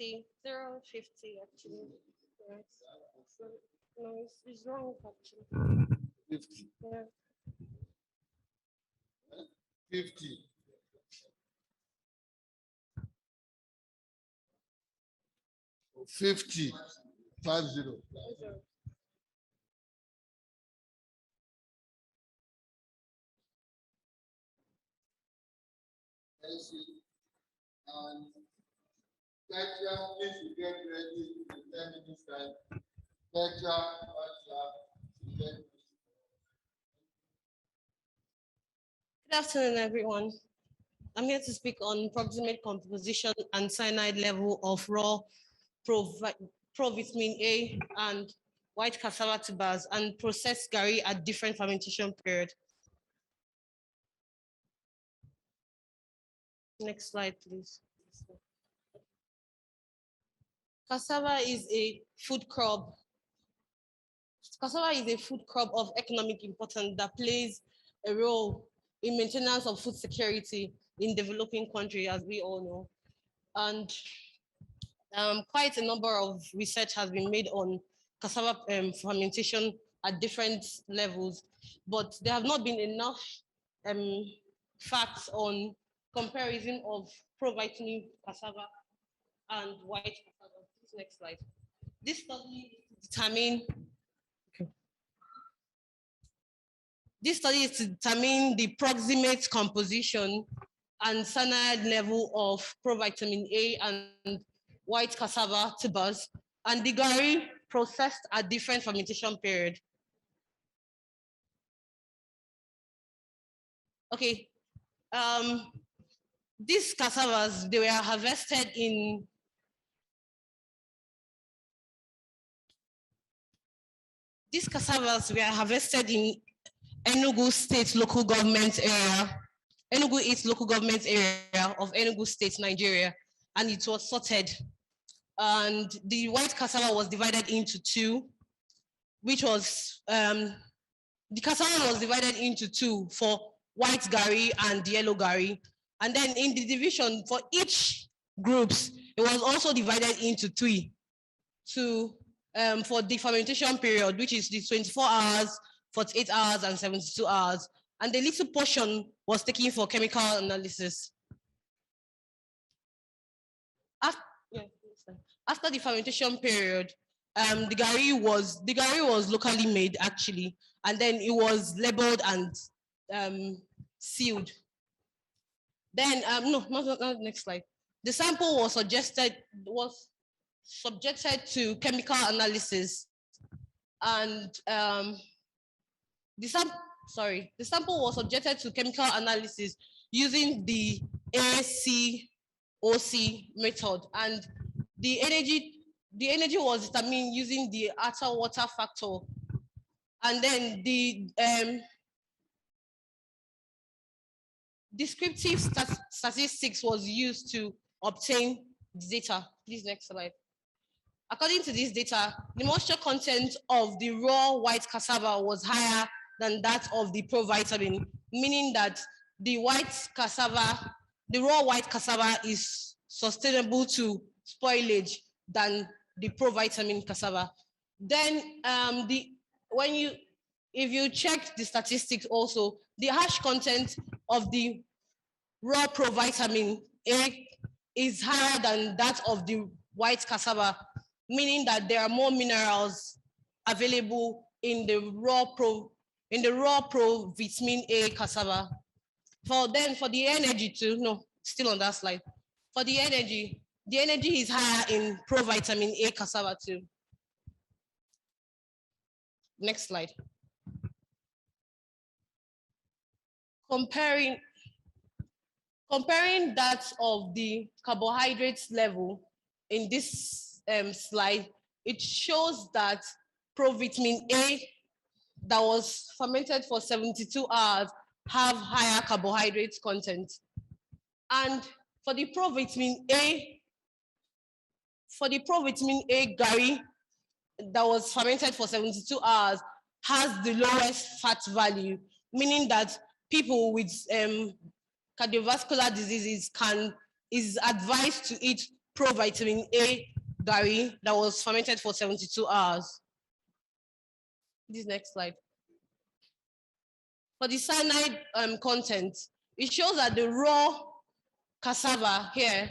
50, 050 actually. Yes. So, no, it's wrong actually. 50. Yeah. 50. 50. 50. And Petra, please get ready in 10 minutes time. Petra, get Good afternoon, everyone. I'm here to speak on proximate composition and cyanide level of raw provitamin A and white cassava tubers and processed gari at different fermentation period. Next slide, please. Cassava is a food crop. Cassava is a food crop of economic importance that plays a role in maintenance of food security in developing countries, as we all know. And quite a number of research has been made on cassava fermentation at different levels, but there have not been enough facts on comparison of provitamin cassava and white cassava. Next slide. This study determine This study is to determine the proximate composition and cyanide level of provitamin A and white cassava tubers and the gari processed at different fermentation period. Okay, these cassavas, they were harvested in Enugu State local government area, Enugu East local government area of Enugu State, Nigeria, and it was sorted. And the white cassava was divided into two, which was, the cassava was divided into two for white gari and yellow gari. And then in the division for each groups, it was also divided into three for the fermentation period, which is the 24 hours, 48 hours, and 72 hours. And the little portion was taken for chemical analysis. After the fermentation period, the gari was locally made actually, and then it was labeled and sealed. Then not next slide. The sample was subjected to chemical analysis, and the sample was subjected to chemical analysis using the ACOC method, and the energy was determined using the Atta water factor, and then the descriptive statistics was used to obtain the data. Please, next slide. According to this data, the moisture content of the raw white cassava was higher than that of the provitamin, meaning that the raw white cassava is sustainable to spoilage than the provitamin cassava. Then if you check the statistics also, the hash content of the raw provitamin A is higher than that of the white cassava, meaning that there are more minerals available in the raw provitamin A cassava. For the energy too, no, still on that slide. For the energy is higher in provitamin A cassava too. Next slide. Comparing that of the carbohydrates level in this slide, it shows that provitamin A that was fermented for 72 hours have higher carbohydrates content. And for the provitamin A gari that was fermented for 72 hours has the lowest fat value, meaning that people with cardiovascular diseases is advised to eat provitamin A gari that was fermented for 72 hours. This next slide. For the cyanide content, it shows that the raw cassava here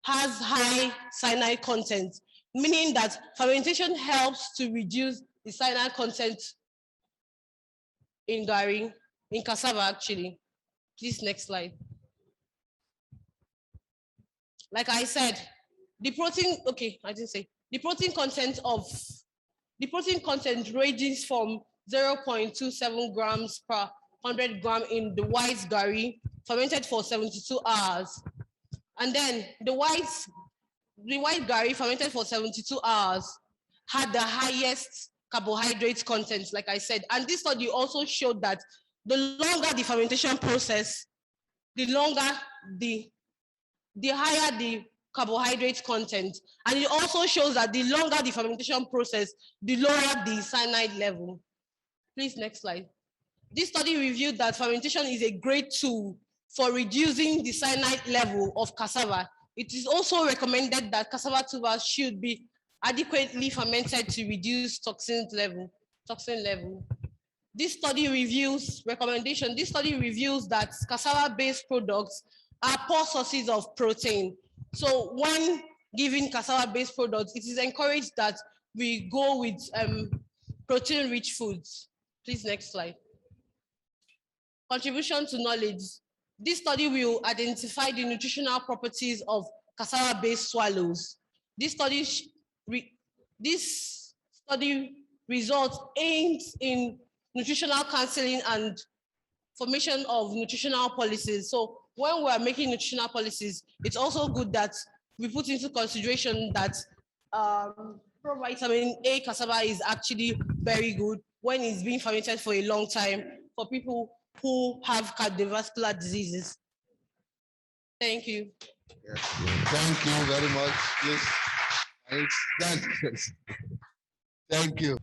has high cyanide content, meaning that fermentation helps to reduce the cyanide content in gari, in cassava actually. Please, next slide. Like I said, the protein, okay, I didn't say, the protein content ranges from 0.27 grams per 100 gram in the white gari, fermented for 72 hours. And then the white gari fermented for 72 hours had the highest carbohydrate content, like I said. And this study also showed that the longer the fermentation process, the higher the carbohydrate content. And it also shows that the longer the fermentation process, the lower the cyanide level. Please, next slide. This study revealed that fermentation is a great tool for reducing the cyanide level of cassava. It is also recommended that cassava tubers should be adequately fermented to reduce toxin level. This study reveals that cassava-based products are poor sources of protein. So when giving cassava-based products, it is encouraged that we go with protein-rich foods. Please, next slide. Contribution to knowledge. This study will identify the nutritional properties of cassava-based swallows. This study results aims in nutritional counseling and formation of nutritional policies. So when we are making nutritional policies, it's also good that we put into consideration that provitamin A cassava is actually very good when it's being fermented for a long time for people who have cardiovascular diseases. Thank you. Yes. Thank you very much. Yes. Thank you.